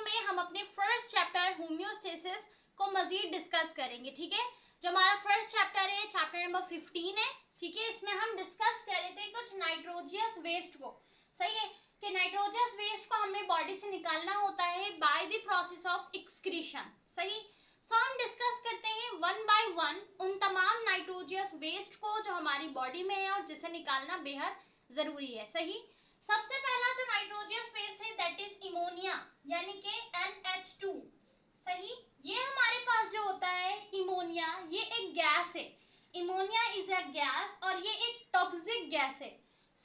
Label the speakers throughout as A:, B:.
A: में हम अपने फर्स्ट चैप्टर होम्योस्टेसिस को मजीद डिस्कस करेंगे। ठीक है, जो हमारा फर्स्ट चैप्टर है चैप्टर नंबर 15 है। ठीक है, इसमें हम डिस्कस कर रहे थे कुछ नाइट्रोजियस वेस्ट को। सही है कि नाइट्रोजियस वेस्ट को हमें बॉडी से निकालना होता है by the process of excretion. सही, सो हम डिस्कस करते हैं वन बाय वन उन तमाम नाइट्रोजियस वेस्ट को जो हमारी बॉडी में है और जिसे निकालना बेहद जरूरी है। सही, सबसे पहला जो नाइट्रोजियस वेस्ट है दैट इज इमोनिया यानी कि NH2। सही, ये हमारे पास जो होता है इमोनिया, ये एक गैस है। इमोनिया इज अ गैस और ये एक टॉक्सिक गैस है।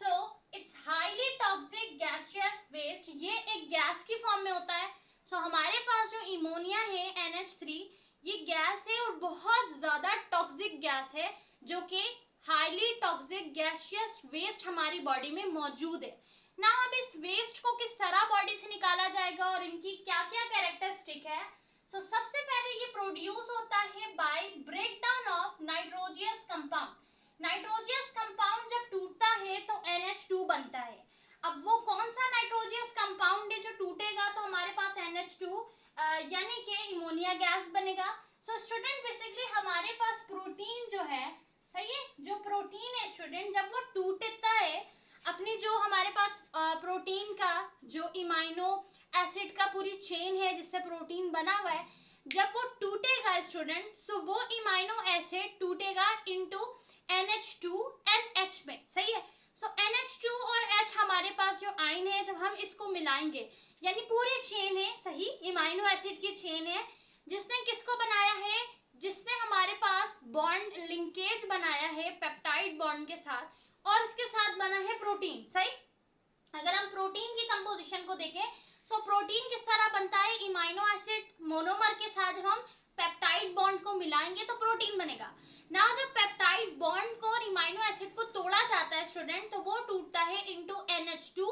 A: So it's highly toxic gaseous waste, ये एक गैस की फॉर्म में होता है। सो हमारे पास जो इमोनिया है NH3, ये गैस है और बहुत ज्यादा टॉक्सिक गैस है जो कि हाईली टॉक्सिक गैसियस वेस्ट हमारी बॉडी में मौजूद है ना। अब इस वेस्ट को किस तरह बॉडी से निकाला जाएगा और इनकी क्या क्या कैरेक्टरिस्टिक है। सो सबसे पहले ये प्रोड्यूस होता है by breakdown of nitrogenous compound. Nitrogenous compound जब टूटता है तो NH2 बनता है। अब वो कौन सा नाइट्रोजियस कंपाउंड है जो टूटेगा तो हमारे पास NH2 यानी कि इमोनिया गैस बनेगा। सो स्टूडेंट बेसिकली हमारे पास प्रोटीन जो है, सही है, जो प्रोटीन है स्टूडेंट जब वो टूटता है, अपनी जो हमारे पास प्रोटीन का जो इमाइनो एसिड का पूरी चेन है जिससे प्रोटीन बना हुआ है, जब वो टूटेगा स्टूडेंट तो वो इमाइनो एसिड टूटेगा इनटू NH2 and H में। सही है, सो NH2 और H हमारे पास जो आयन है जब हम इसको मिलाएंगे यानी पूरी चेन है, सही, इमाइनो एसिड की चेन है जिसने किसको बनाया है, जिसने हमारे पास बॉन्ड लिंकेज बनाया है पेप्टाइड बॉन्ड के साथ और उसके साथ बना है प्रोटीन। सही, अगर हम प्रोटीन की कंपोजिशन को देखें तो प्रोटीन किस तरह बनता है, इमाइनो एसिड मोनोमर के साथ जब हम पेप्टाइड बॉन्ड को मिलाएंगे तो प्रोटीन बनेगा ना। जब पेप्टाइड बॉन्ड को और इमाइनो एसिड को तोड़ा जाता है स्टूडेंट तो वो टूटता है into NH2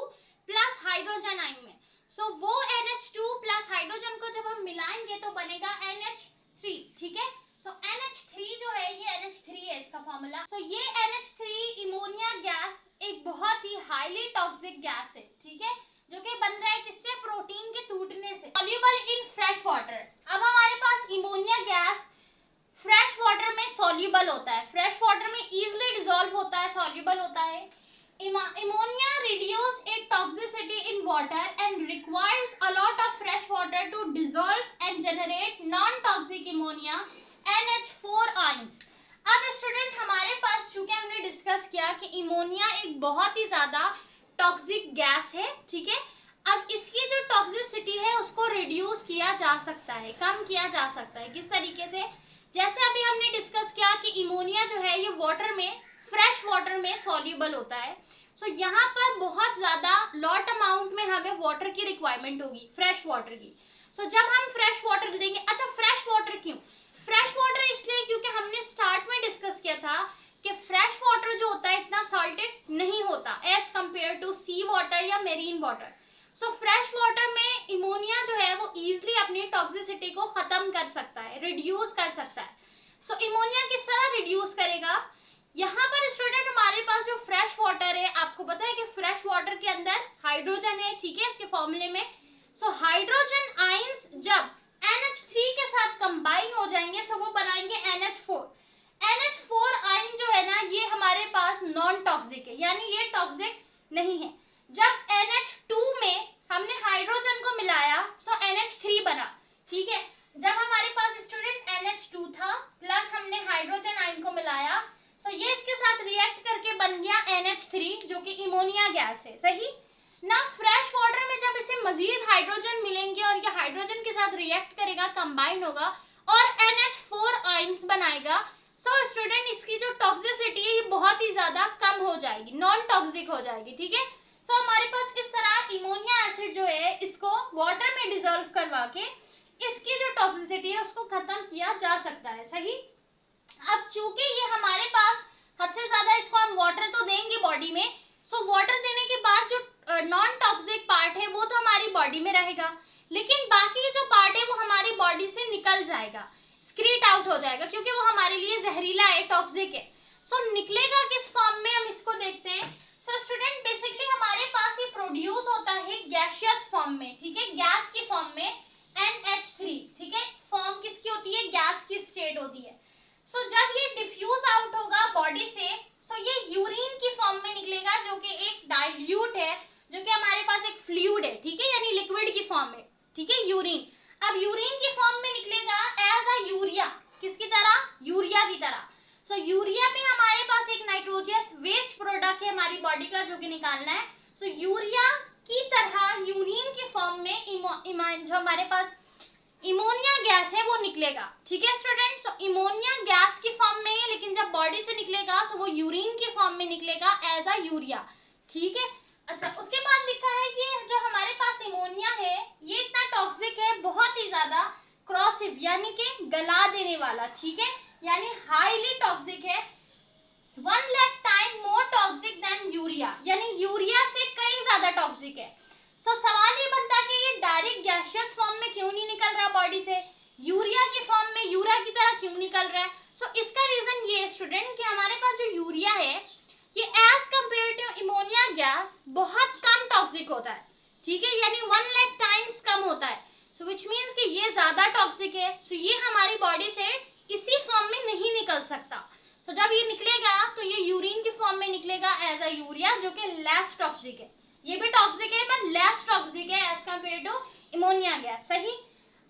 A: plus hydrogen ion में। सो वो NH2 प्लस हाइड्रोजन को जब हम मिलाएंगे तो बनेगा NH3। ठीक है, सो NH3 जो है ये NH3 है इसका फॉर्मूला। सो ये NH3 इमोनिया गैस एक बहुत ही हाईली टॉक्सिक गैस है। ठीक है, जो कि बन रहा है किससे, प्रोटीन के टूटने से। Soluble in fresh water. अब हमारे पास इमोनिया गैस फ्रेश वाटर में सॉल्युबल होता है, फ्रेश वाटर में इजीली डिसॉल्व होता है, सॉल्युबल होता है। Ammonia reduce its toxicity in water and requires a lot of fresh water to dissolve and generate non-toxic ammonia NH4 ions। अब student हमारे पास चूंकि हमने डिस्कस किया कि इमोनिया एक बहुत ही ज्यादा टॉक्सिक गैस है। ठीक है, अब इसकी जो टॉक्सिसिटी है उसको रिड्यूस किया जा सकता है, कम किया जा सकता है। किस तरीके से, जैसे अभी हमने डिस्कस किया कि इमोनिया जो है ये वाटर में, फ्रेश वाटर में सॉल्युबल होता है। सो यहाँ पर बहुत ज्यादा लॉट अमाउंट में हमें वाटर की रिक्वायरमेंट होगी, फ्रेश वाटर की। सो जब हम फ्रेश वाटर देंगे, अच्छा फ्रेश वाटर क्यों, फ्रेश वाटर इसलिए क्योंकि हमने स्टार्ट में डिस्कस किया था कि फ्रेश वाटर जो होता है इतना सॉल्टेड नहीं होता as compare to sea water या marine water. So fresh water में इमोनिया जो है वो इजिली अपनी टॉक्सिसिटी को खत्म कर सकता है, रिड्यूस कर सकता है। सो इमोनिया किस तरह रिड्यूस करेगा, यहाँ पर स्टूडेंट हमारे पास जो फ्रेश वाटर है, आपको पता है कि फ्रेश वाटर के अंदर हाइड्रोजन है। ठीक है, इसके फॉर्मूले में सो हाइड्रोजन आयंस जब NH3 के साथ कंबाइन हो जाएंगे सो वो बनाएंगे NH4। NH4 आयन जो है ना ये हमारे पास नॉन टॉक्सिक है यानी ये टॉक्सिक नहीं है। जब NH2 में हमने हाइड्रोजन को मिलाया सो NH3 बना। ठीक है, जब हमारे पास स्टूडेंट NH2 था प्लस हमने हाइड्रोजन आयन को मिलाया तो ये इसके साथ रिएक्ट करके बन गया NH3 जो कि इमोनिया गैस है। सही ना, फ्रेश वाटर में जब इसे मजीद हाइड्रोजन मिलेंगे और ये हाइड्रोजन के साथ रिएक्ट करेगा, कंबाइन होगा और NH4 आयंस बनाएगा। सो स्टूडेंट इसकी जो टॉक्सिसिटी है ये बहुत ही ज्यादा कम हो जाएगी, नॉन टॉक्सिक हो जाएगी। ठीक है, सो हमारे पास इस तरह इमोनिया एसिड जो है इसको वाटर में डिसॉल्व करवा के इसकी जो टॉक्सिसिटी है उसको खत्म किया जा सकता है। सही, अब चूंकि ये हमारे पास हद से ज्यादा इसको हम वाटर तो देंगे बॉडी में, सो वाटर देने के बाद जो नॉन टॉक्सिक पार्ट है वो तो हमारी बॉडी में रहेगा, लेकिन बाकी जो पार्ट है वो हमारी बॉडी से निकल जाएगा, स्क्रीट आउट हो जाएगा क्योंकि वो हमारे लिए जहरीला है, टॉक्सिक है। सो निकलेगा किस फॉर्म में, हम इसको देखते हैं। सो स्टूडेंट बेसिकली हमारे पास ये प्रोड्यूस होता है गैसियस फॉर्म में। ठीक है, गैस की फॉर्म में फ्लूइड है, ठीक है, यानी लिक्विड की फॉर्म में, ठीक है, यूरिन। अब यूरिन की फॉर्म में निकलेगा एज अ यूरिया, किसकी तरह, यूरिया की तरह। सो यूरिया भी हमारे पास एक नाइट्रोजियस वेस्ट प्रोडक्ट है हमारी बॉडी का जो कि निकालना है। सो यूरिया की तरह यूरिन की फॉर्म में जो हमारे पास इमोनिया गैस है वो निकलेगा, ठीक है स्टूडेंट। सो इमोनिया गैस की फॉर्म में है, लेकिन जब बॉडी से निकलेगा सो वो यूरिन की फॉर्म में निकलेगा एज अ यूरिया, ठीक है। अच्छा, उसके बाद लिखा है कि जो हमारे पास इमोनिया है ये इतना टॉक्सिक है, बहुत ही ज्यादा क्रॉसिव यानी कि गला देने वाला, ठीक है, यानी हाईली टॉक्सिक है, 1 lakh time more toxic than urea, यानी यूरिया से कई ज्यादा टॉक्सिक है। सो सवाल ये बनता है कि ये डायरेक्ट गैसियस फॉर्म में क्यों नहीं निकल रहा बॉडी से, यूरिया की फॉर्म में यूरिया की तरह क्यों निकल रहा है। सो इसका रीजन ये है स्टूडेंट कि हमारे पास जो यूरिया है ये as compare to ammonia gas बहुत कम टॉक्सिक होता है, ठीक है, यानी 1 लाख टाइम्स कम होता है। सो विच मीन्स कि ये ज्यादा टॉक्सिक है। सो ये हमारी बॉडी से इसी फॉर्म में नहीं निकल सकता। तो जब ये निकलेगा तो ये यूरिन की फॉर्म में निकलेगा एज अ यूरिया, जो कि लेस टॉक्सिक है। ये भी टॉक्सिक है बट लेस टॉक्सिक है as compare to ammonia gas, सही।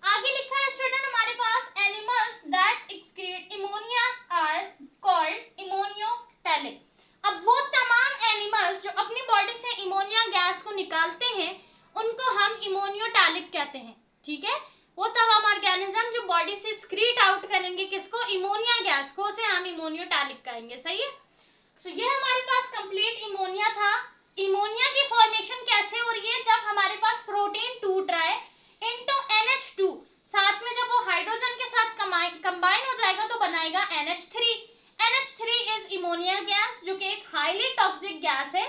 A: आगे लिखा है स्टूडेंट हमारे पास animals that excrete ammonia are called ammonotelic. अब वो तमाम एनिमल्स जो अपनी बॉडी से इमोनिया गैस को निकालते हैं उनको हम इमोनियोटैलिक कहते हैं, ठीक है। वो तमाम ऑर्गेनिज्म जो बॉडी से स्क्रीट आउट करेंगे किसको, इमोनिया गैस को, उसे हम इमोनियोटैलिक कहेंगे, सही है। तो ये हमारे पास कंप्लीट इमोनिया था। इमोनिया की फॉर्मेशन कैसे हो रही है, जब हमारे पास प्रोटीन टूट रहा है इनटू NH2, साथ में जब वो हाइड्रोजन के साथ कंबाइन हो जाएगा तो बनाएगा NH3। NH3 is ammonia gas, जो कि एक हाईली टॉक्सिक गैस है,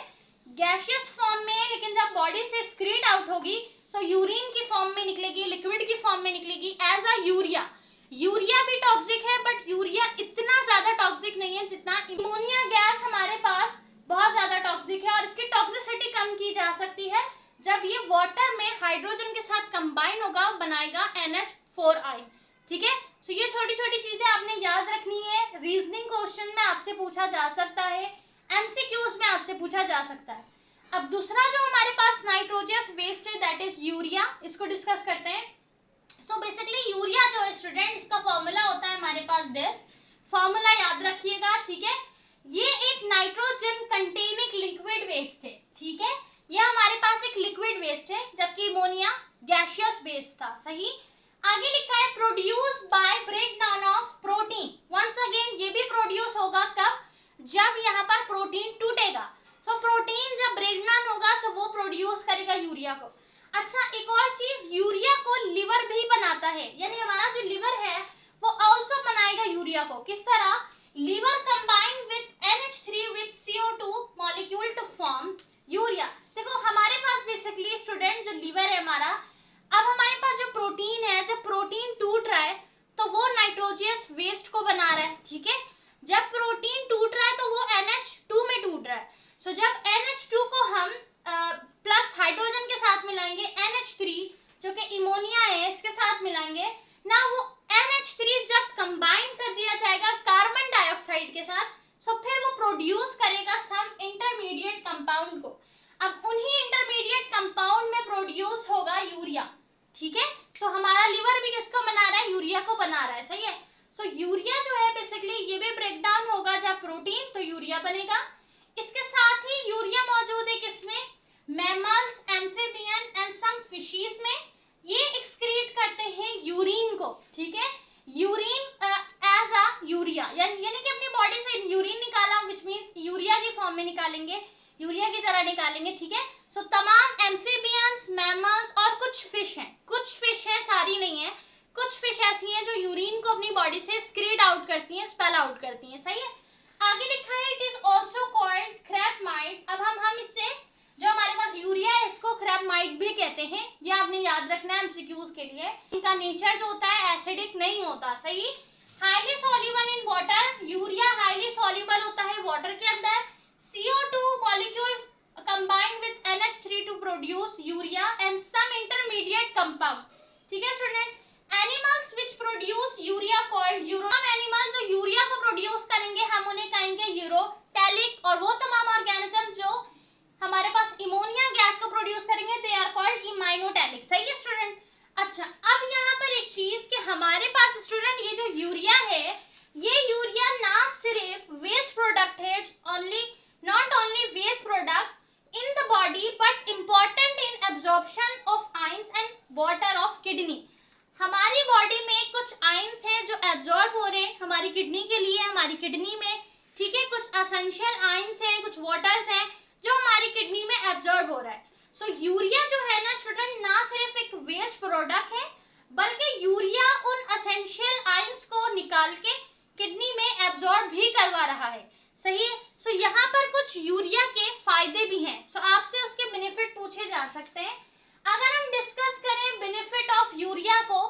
A: गैसियस फॉर्म में है, लेकिन जब बॉडी से स्क्रीट आउट होगी सो यूरिन की फॉर्म में निकलेगी, लिक्विड की फॉर्म में निकलेगी एज अ यूरिया। यूरिया भी टॉक्सिक है बट यूरिया इतना ज्यादा टॉक्सिक नहीं है जितना इमोनिया गैस हमारे पास बहुत ज्यादा टॉक्सिक है। और इसकी टॉक्सिसिटी कम की जा सकती है जब ये वाटर में हाइड्रोजन के साथ कंबाइन होगा, बनाएगा NH4 आयन, ठीक है। सो ये छोटी छोटी चीजें आपने याद रखनी है, रीजनिंग क्वेश्चन में आपसे पूछा जा सकता है, MCQs में आपसे पूछा जा सकता है। अब दूसरा जो हमारे पास नाइट्रोजियस वेस्ट है दैट इज यूरिया, इसको डिस्कस करते हैं। सो बेसिकली यूरिया जो है स्टूडेंट, इसका फॉर्मूला होता है हमारे पास दिस, फॉर्मूला याद रखिएगा, ठीक है। ये एक नाइट्रोजन कंटेनिंग लिक्विड वेस्ट है, ठीक है, ये हमारे पास एक लिक्विड वेस्ट है, जबकि इमोनिया गैसियस बेस था, सही। आगे लिखा है produce by breakdown of protein. Once again ये भी प्रोड्यूस होगा कब, जब यहाँ पर प्रोटीन टूटेगा। तो प्रोटीन जब ब्रेकडाउन होगा तो वो प्रोड्यूस करेगा यूरिया को। अच्छा, एक और चीज, यूरिया को लिवर भी बनाता है, यानी हमारा जो लिवर है वो आल्सो बनाएगा यूरिया को। किस तरह, liver combine with NH3 with CO2 molecule to form urea. देखो हमारे पास बेसिकली स्टूडेंट जो लिवर है हमारा, अब हमारे पास जो प्रोटीन है, जब प्रोटीन टूट रहा है तो वो नाइट्रोजियस वेस्ट को बना रहा है, ठीक है। जब प्रोटीन टूट रहा है तो वो NH2 में टूट रहा है। सो जब NH2 को हम प्लस हाइड्रोजन के साथ मिलाएंगे, NH3 जो कि इमोनिया है इसके साथ मिलाएंगे ना, वो NH3 जब कंबाइन कर दिया जाएगा कार्बन डाइऑक्साइड के साथ, सो फिर वो प्रोड्यूस करेगा सम इंटरमीडिएट कंपाउंड को। अब उन्हीं इंटरमीडिएट कंपाउंड में प्रोड्यूस होगा यूरिया, ठीक है। सो हमारा लिवर भी किसको बना रहा है, यूरिया को बना रहा है, सही है। सो यूरिया जो है बेसिकली ये भी ब्रेकडाउन होगा जब प्रोटीन, तो यूरिया बनेगा। इसके साथ ही यूरिया मौजूद है किसमें, mammals, amphibian and some fishes में, ये एक्सक्रीट करते हैं यूरिन को, ठीक है, यूरिन एज अ यूरिया, यानी कि अपनी बॉडी से यूरिन निकाला, व्हिच मींस यूरिया की फॉर्म में निकालेंगे, यूरिया की तरह निकालेंगे, ठीक है। सो तमाम एम्फीबियंस, मैमल्स और कुछ फिश हैं, सारी नहीं है, कुछ फिश ऐसी हैं जो यूरिन को अपनी बॉडी से स्क्रीट आउट करती हैं, स्पेल आउट करती हैं, सही है। आगे लिखा है इट इज आल्सो कॉल्ड क्रैपमाइड। अब हम इससे जो हमारे पास यूरिया है इसको क्रैपमाइड भी कहते हैं, ये आपने याद रखना है MCQs के लिए। इनका नेचर जो होता है एसिडिक नहीं होता, सही। Highly soluble in water, urea highly soluble होता है वाटर के अंदर। CO2 molecule combine with NH3 to produce urea and some intermediate compound, ठीक है student. Animals which produce urea called uro. Animals जो यूरिया को प्रोड्यूस करेंगे हम उन्हें कहेंगे यूरोटैलिक, और वो तमाम ऑर्गेनिज्म जो हमारे पास इमोनिया गैस को प्रोड्यूस करेंगे they are water of kidney. हमारी बॉडी में कुछ आयंस हैं जो एब्जॉर्ब हो रहे हैं हमारी किडनी के लिए, हमारी किडनी में, ठीक है। कुछ एसेंशियल आयंस हैं, कुछ वाटर्स हैं जो हमारी किडनी में एब्जॉर्ब हो रहा है। सो यूरिया जो है ना स्टूडेंट, ना सिर्फ एक वेस्ट प्रोडक्ट है बल्कि यूरिया उन एसेंशियल आयंस को निकाल के किडनी में एब्जॉर्ब भी करवा रहा है, सही है। सो यहाँ पर कुछ यूरिया के फायदे भी हैं। सो आपसे उसके बेनिफिट पूछे जा सकते हैं। अगर हम डिस्कस करें बेनिफिट ऑफ यूरिया को,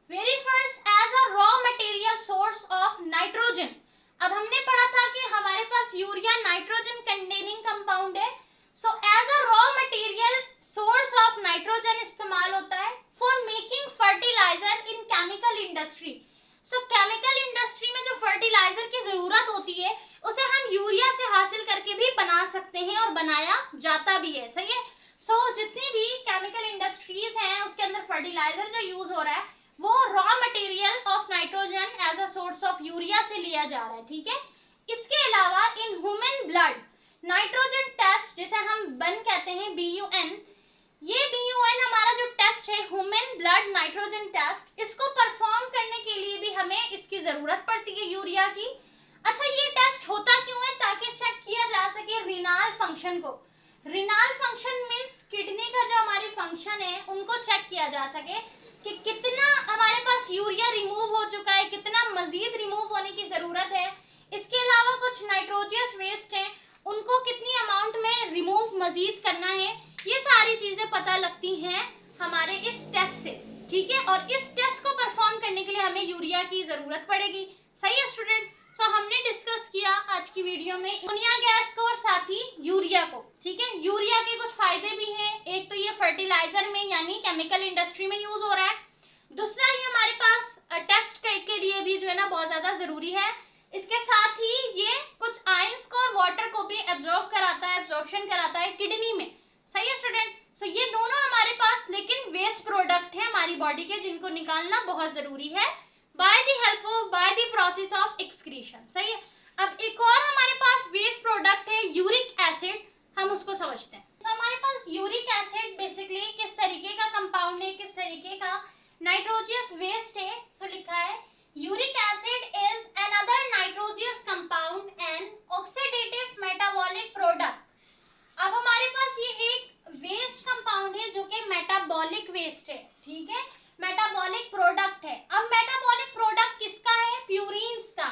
A: very first as a raw material source of nitrogen. अब हमने पढ़ा था कि हमारे पास यूरिया नाइट्रोजन कंटेनिंग कंपाउंड है। So as a raw material source of nitrogen इस्तेमाल होता है for making fertiliser in chemical industry. So chemical industry में जो फर्टिलाइजर की जरूरत होती है उसे हम यूरिया से हासिल करके भी बना सकते हैं और बनाया जाता भी है, सही है। सो जितनी भी केमिकल इंडस्ट्रीज हैं उसके अंदर फर्टिलाइजर जो यूज हो रहा है वो raw material of nitrogen as a source of urea से लिया जा रहा है, ठीक है। इसके अलावा in human blood nitrogen test, जिसे हम बन कहते हैं, BUN, ये BUN हमारा जो टेस्ट है ह्यूमन ब्लड नाइट्रोजन टेस्ट, इसको परफॉर्म करने के लिए भी हमें इसकी जरूरत पड़ती है यूरिया की। अच्छा, ये टेस्ट होता क्यों है? ताकि चेक किया जा सके रीनाल फंक्शन को। रीनाल फंक्शन मींस किडनी का जो हमारी फंक्शन है उनको चेक किया जा सके कि कितना हमारे पास यूरिया रिमूव हो चुका है, कितना मजीद रिमूव होने की जरूरत है। इसके अलावा कुछ नाइट्रोजियस वेस्ट हैं उनको कितनी अमाउंट में रिमूव मजीद करना है, ये सारी चीजें पता लगती हैं हमारे इस टेस्ट से, ठीक है। और इस टेस्ट को परफॉर्म करने के लिए हमें यूरिया की जरूरत पड़ेगी, सही है स्टूडेंट। सो हमने डिस्कस किया आज की वीडियो में अमोनिया गैस को और साथ ही यूरिया को, ठीक है। यूरिया के कुछ फायदे भी हैं। एक तो ये फर्टिलाइजर में यानी केमिकल इंडस्ट्री में यूज हो रहा है। दूसरा ये हमारे पास टेस्ट के लिए भी जो है ना बहुत ज्यादा जरूरी है। इसके साथ ही ये कुछ आयंस को और वाटर को भी एब्जॉर्ब कराता है, एब्जॉर्प्शन कराता है किडनी में, सही है स्टूडेंट। सो ये दोनों हमारे पास लेकिन वेस्ट प्रोडक्ट है हमारी बॉडी के, जिनको निकालना बहुत जरूरी है by the process of excretion, सही है। अब एक और हमारे पास वेस्ट प्रोडक्ट है यूरिक एसिड, हम उसको समझते हैं। तो हमारे पास यूरिक एसिड बेसिकली किस तरीके का कंपाउंड है, किस तरीके का नाइट्रोजियस वेस्ट है। सो लिखा है uric acid is another nitrogenous compound and oxidative metabolic product. अब हमारे पास ये एक वेस्ट कंपाउंड है जो कि मेटाबॉलिक वेस्ट है, ठीक है, मेटाबॉलिक प्रोडक्ट है। अब मेटाबॉलिक प्रोडक्ट किसका है? प्यूरिन्स का।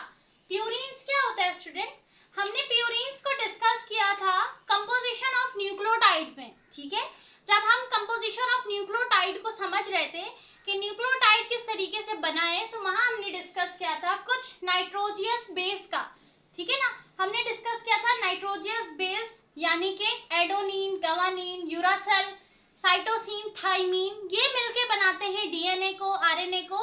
A: प्यूरिन्स क्या होता है स्टूडेंट? हमने प्यूरिन्स को डिस्कस किया था कंपोजिशन ऑफ न्यूक्लियोटाइड में, ठीक है। जब हम कंपोजिशन ऑफ न्यूक्लियोटाइड को समझ रहे थे कि न्यूक्लियोटाइड किस तरीके से बना है, सो वहां हमने डिस्कस किया था कुछ नाइट्रोजियस बेस का, ठीक है ना। हमने डिस्कस किया था नाइट्रोजियस बेस यानी कि एडोनिन, गवानिन, यूरासिल, साइटोसिन, थाइमीन, ये मिलके बनाते हैं डीएनए को, आरएनए को।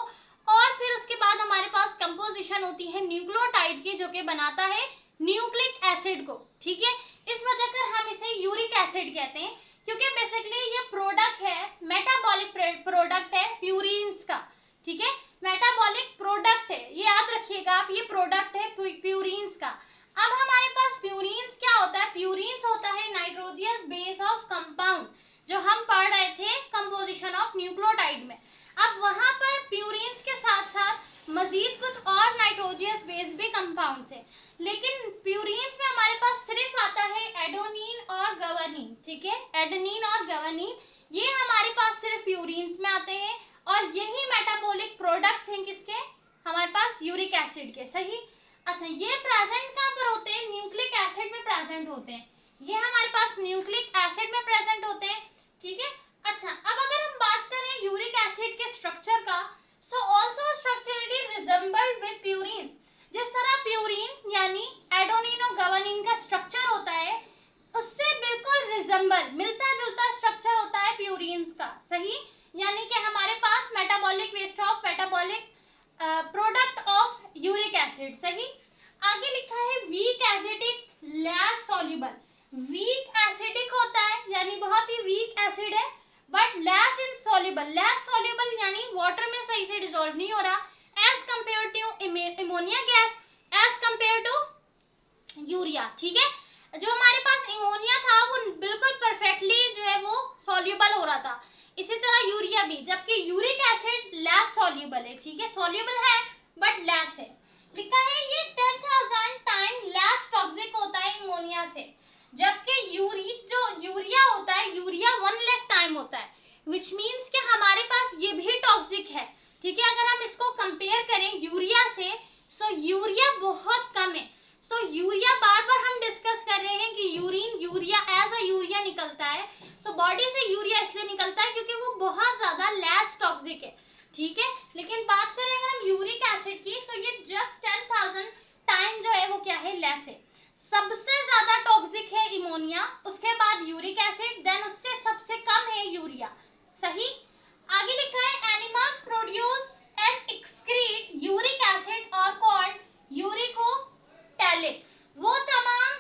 A: और फिर उसके बाद हमारे पास कंपोजिशन होती है न्यूक्लियोटाइड की जो कि बनाता है न्यूक्लिक एसिड को, ठीक है। इस वजह कर हम इसे यूरिक एसिड कहते हैं क्योंकि बेसिकली ये प्रोडक्ट है, मेटाबॉलिक प्रोडक्ट है प्यूरिन्स का, ठीक है, मेटाबॉलिक प्रोडक्ट है, ये याद रखिएगा आप, ये प्रोडक्ट है प्यूरिन्स का। अब हमारे पास प्यूरिन्स क्या होता है? प्यूरिन्स होता है नाइट्रोजियस बेस ऑफ कंपाउंड, जो हम पढ़ रहे थे कंपोजिशन ऑफ न्यूक्लियोटाइड में। अब वहां पर प्यूरिन्स के साथ साथ मजीद कुछ और नाइट्रोजियस बेस भी कंपाउंड थे, लेकिन प्यूरिन्स में हमारे पास सिर्फ आता है एडोनिन और गवानिन, ठीक है, एडेनिन और गवानिन, ये हमारे पास सिर्फ प्यूरिन्स में आते हैं और यही मेटाबॉलिक प्रोडक्ट हैं किसके? हमारे पास यूरिक एसिड के, सही। अच्छा, ये प्रेजेंट कहाँ पर होते हैं? न्यूक्लिक एसिड में प्रेजेंट होते हैं, ये हमारे पास न्यूक्लिक एसिड में प्रेजेंट होते हैं, ठीक है। अच्छा, अब अगर हम बात करें यूरिक एसिड के स्ट्रक्चर का, so also structurally resembled with purine. जिस तरह प्यूरिन यानी एडोनिन और गवानिन का स्ट्रक्चर होता है उससे बिल्कुल रिजेंबल, मिलता जुलता स्ट्रक्चर होता है प्यूरिन्स का, सही। यानी कि हमारे पास metabolic waste of metabolic product of uric acid, सही। आगे लिखा है weak acidic less soluble. Weak acidic होता है यानी बहुत ही वीक एसिड है but less insoluble. Less soluble यानी वाटर में सही से डिसॉल्व नहीं हो रहा as compare to ammonia gas, as compare to urea, ठीक है। जो हमारे पास अमोनिया था वो बिल्कुल परफेक्टली जो है वो सॉल्युबल हो रहा था, इसी तरह यूरिया भी, जबकि यूरिक एसिड लेस सॉल्युबल है, ठीक है, सॉल्युबल है बट लेस है। लिखा है ये 10,000 टाइम लेस टॉक्सिक होता है अमोनिया से, जबकि यूरिया होता है, यूरिया 1 लाख टाइम होता है, विच मीन्स कि हमारे पास ये भी टॉक्सिक है, ठीक है। अगर हम इसको कंपेयर करें यूरिया से, सो यूरिया बहुत कम है। सो यूरिया बार बार हम डिस्कस कर रहे हैं कि यूरिया एज अ यूरिया निकलता है। सो बॉडी से यूरिया इसलिए निकलता है क्योंकि वो बहुत ज्यादा लेस टॉक्सिक है, ठीक है। लेकिन बात करें अगर हम यूरिक एसिड की, सो ये जस्ट 10,000 टाइम जो है वो क्या है, लेस है। सबसे ज्यादा टॉक्सिक है अमोनिया, उसके बाद यूरिक एसिड, देन उससे सबसे कम है यूरिया, सही। आगे लिखा है animals produce and excrete uric acid और कॉल्ड यूरिकोटैलिक। वो तमाम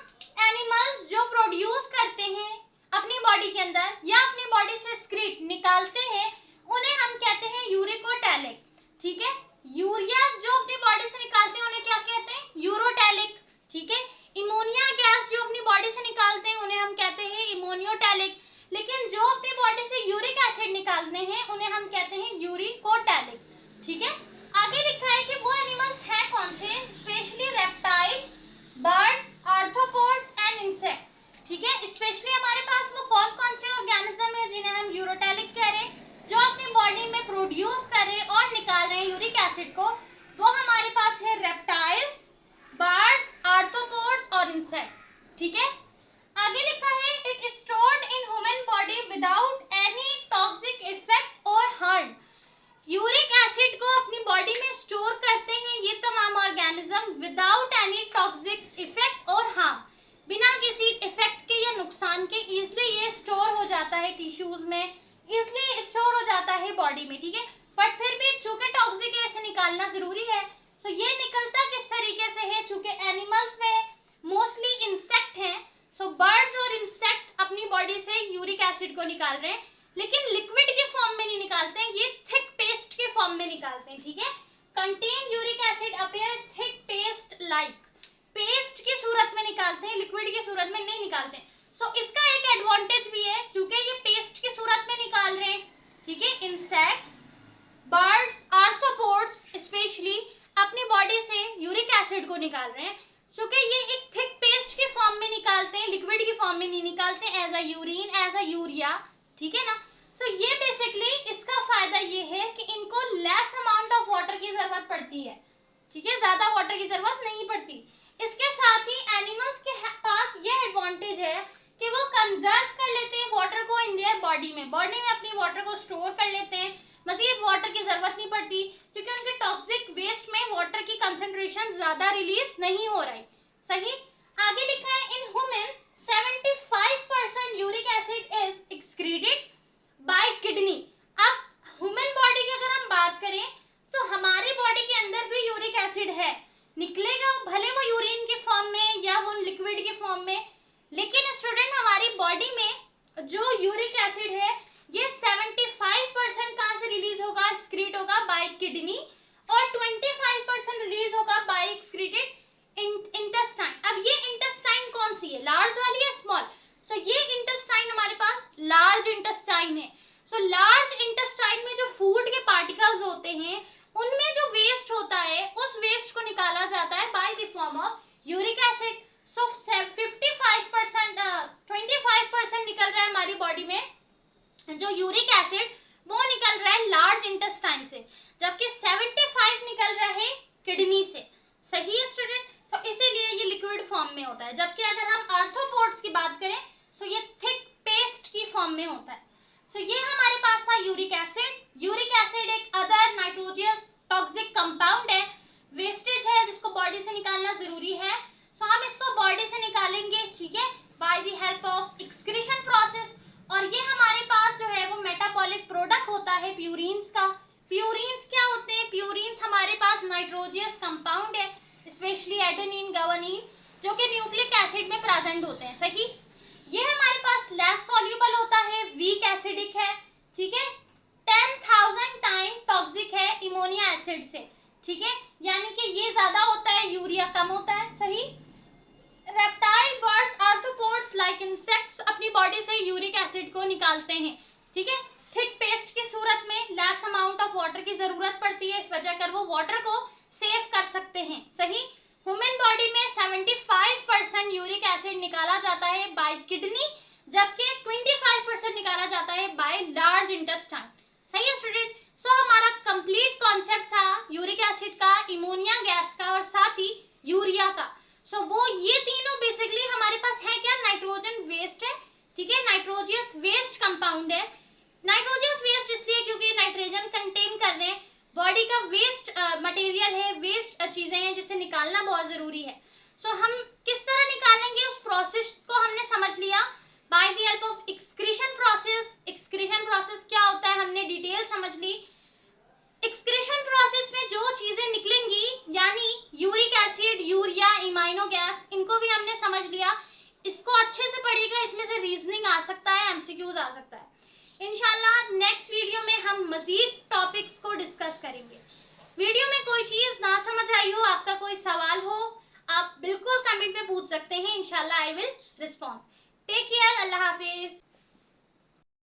A: एनिमल्स जो प्रोड्यूस करते हैं अपनी बॉडी के अंदर या अपनी बॉडी से एक्सक्रीट निकालते हैं, उन्हें हम कहते हैं यूरिकोटैलिक, ठीक है। यूरिया जो अपनी बॉडी से निकालते हैं उन्हें क्या कहते हैं, यूरोटैलिक, ठीक है। इमोनिया गैस जो अपनी बॉडी से निकालते हैं उन्हें हम कहते हैं इमोनियोटैलिक, लेकिन जो अपनी बॉडी से यूरिक एसिड निकालते हैं उन्हें हम कहते हैं यूरिकोटैलिक, ठीक है। आगे लिखा है कि वो एनिमल्स हैं कौन से, specially reptile, birds, arthropods and insect, ठीक है। स्पेशली हमारे पास वो कौन कौन से ऑर्गेनिज्म है जिन्हें हम यूरोटैलिक कह रहे हैं, जो अपनी बॉडी में प्रोड्यूस कर रहे हैं और निकाल रहे हैं यूरिक एसिड को, वो हमारे पास है रेप्टाइल्स, बर्ड्स, आर्थ्रोपोड्स और इंसेक्ट, ठीक है। आगे लिखा है it stored in human body without any toxic effect और हार्म। यूरिक एसिड को अपनी बॉडी में स्टोर करते हैं ये तमाम organism without any toxic effect और हार्म, बिना किसी इफेक्ट के या नुकसान के इजिली ये स्टोर हो जाता है टिश्यूज में, इजिली स्टोर हो जाता है बॉडी में, ठीक है। बट फिर भी चूंकि टॉक्सिक है इसे निकालना जरूरी है। सो ये निकलता किस तरीके से है, चूंकि एनिमल्स में मोस्टली इंसेक्ट हैं, सो बर्ड्स और इंसेक्ट अपनी बॉडी से यूरिक एसिड को निकाल रहे हैं, लेकिन लिक्विड के फॉर्म में नहीं निकालते हैं, ये थिक पेस्ट के फॉर्म में निकालते हैं, ठीक है। Contain uric acid appear thick paste like, paste की सूरत में निकालते हैं, लिक्विड की सूरत में नहीं निकालते हैं। सो इसका एक एडवांटेज भी है, क्योंकि ये पेस्ट की सूरत में निकाल रहे हैं, ठीक है। इंसेक्ट्स, बर्ड्स, आर्थ्रोपोड्स स्पेशली अपनी बॉडी से यूरिक एसिड को निकाल रहे हैं, क्योंकि ये एक थिक पेस्ट के फॉर्म में निकालते हैं, लिक्विड की फॉर्म में नहीं निकालते, as a urine, as a urea, ठीक है ना। सो ये बेसिकली इसका फायदा ये है कि इनको लेस अमाउंट ऑफ वाटर की जरूरत पड़ती है, ठीक है, ज्यादा वाटर की जरूरत नहीं पड़ती। इसके साथ ही एनिमल्स के पास ये एडवांटेज है कि वो कंजर्व कर लेते हैं वाटर को इन देयर बॉडी में अपनी वाटर को स्टोर कर लेते हैं, मजीद वाटर की जरूरत नहीं पड़ती, क्योंकि उनके टॉक्सिक वेस्ट में वाटर की कंसंट्रेशन ज्यादा रिलीज नहीं हो रही, सही। आगे लिखा है in human 75% uric acid is excreted by kidney. अब ह्यूमन बॉडी की अगर हम बात करें तो हमारी बॉडी के अंदर भी यूरिक एसिड है, निकलेगा भले वो यूरिन के फॉर्म में या वो लिक्विड के फॉर्म में, लेकिन स्टूडेंट हमारी बॉडी में जो यूरिक एसिड है ये 75% कहां से रिलीज होगा, एक्सक्रीट होगा बाय किडनी, और 25% रिलीज होगा बाय एक्सक्रीटेड इंटेस्टाइन। अब ये इंटेस्टाइन कौन सी है, लार्ज वाली या स्मॉल? सो ये इंटेस्टाइन हमारे पास लार्ज इंटेस्टाइन है। सो लार्ज इंटेस्टाइन में जो फूड के पार्टिकल्स होते हैं उनमें जो वेस्ट होता है उस वेस्ट को निकाला जाता है by the form of uric acid. So 25% निकल रहा है हमारी बॉडी में जो यूरिक एसिड, वो निकल रहा है लार्ज इंटेस्टाइन से, जबकि 75 निकल रहा है किडनी से, सही है स्टूडेंट। तो इसीलिए ये लिक्विड फॉर्म में होता है, जबकि अगर हम आर्थ्रोपोड्स की बात करें तो ये थिक पेस्ट की फॉर्म में होता है। सो ये हमारे पास था यूरिक एसिड। यूरिक एसिड एक अदर नाइट्रोजियस टॉक्सिक कंपाउंड है, वेस्टेज है जिसको बॉडी से निकालना जरूरी है। सो हम इसको बॉडी से निकालेंगे, ठीक है, by the help of excretion process. और ये हमारे पास जो है वो मेटाबॉलिक प्रोडक्ट होता है प्यूरिन्स का। प्यूरिन्स क्या होते हैं? प्यूरिन्स हमारे पास नाइट्रोजियस कंपाउंड है, स्पेशली एडेनिन, ग्वानिन, जो कि न्यूक्लिक एसिड में प्रेजेंट होते हैं, सही। ये हमारे पास लेस सॉल्युबल होता है, वीक एसिडिक है, ठीक है, 10,000 टाइम टॉक्सिक है अमोनिया एसिड से, ठीक है, यानी कि ये ज्यादा होता है, यूरिया कम होता है, सही। Reptile, birds, arthropods like insects अपनी बॉडी से यूरिक एसिड को निकालते हैं, ठीक है। थिक पेस्ट की सूरत में लेस अमाउंट ऑफ वाटर की जरूरत पड़ती है, इस वजह कर वो वाटर को सेव कर सकते हैं। सही। ह्यूमन बॉडी में 75% यूरिक एसिड निकाला जाता है बाय किडनी, जबकि 25% निकाला जाता है बाय लार्ज इंटेस्टाइन। सही है स्टूडेंट। सो हमारा कंप्लीट कॉन्सेप्ट था यूरिक एसिड का, इमोनिया गैस का और साथ ही यूरिया का। सो वो ये तीनों बेसिकली हमारे पास है क्या, नाइट्रोजन वेस्ट है। ठीक है, नाइट्रोजियस वेस्ट कंपाउंड है। नाइट्रोजियस वेस्ट इसलिए क्योंकि नाइट्रोजन कंटेन कर रहे हैं, बॉडी का वेस्ट मटेरियल है, वेस्ट चीजें हैं जिसे निकालना बहुत जरूरी है। सो हम किस तरह निकालेंगे उस प्रोसेस को हमने समझ लिया by the help of excretion process. Excretion process क्या होता है हमने डिटेल समझ ली। एक्सक्रीशन प्रोसेस में जो चीजें निकलेंगी यानी यूरिक एसिड, यूरिया, इमाइनो गैस, इनको भी हमने समझ लिया। इसको अच्छे से पढ़िएगा, इसमें से रीजनिंग आ सकता है, एमसीक्यूज आ सकता है। इंशाल्लाह नेक्स्ट वीडियो में हम मजीद टॉपिक्स को डिस्कस करेंगे। वीडियो में कोई चीज ना समझ आई हो, आपका कोई सवाल हो, आप बिल्कुल कमेंट में पूछ सकते हैं। इंशाल्लाह I will respond. Take care, अल्लाह हाफिज।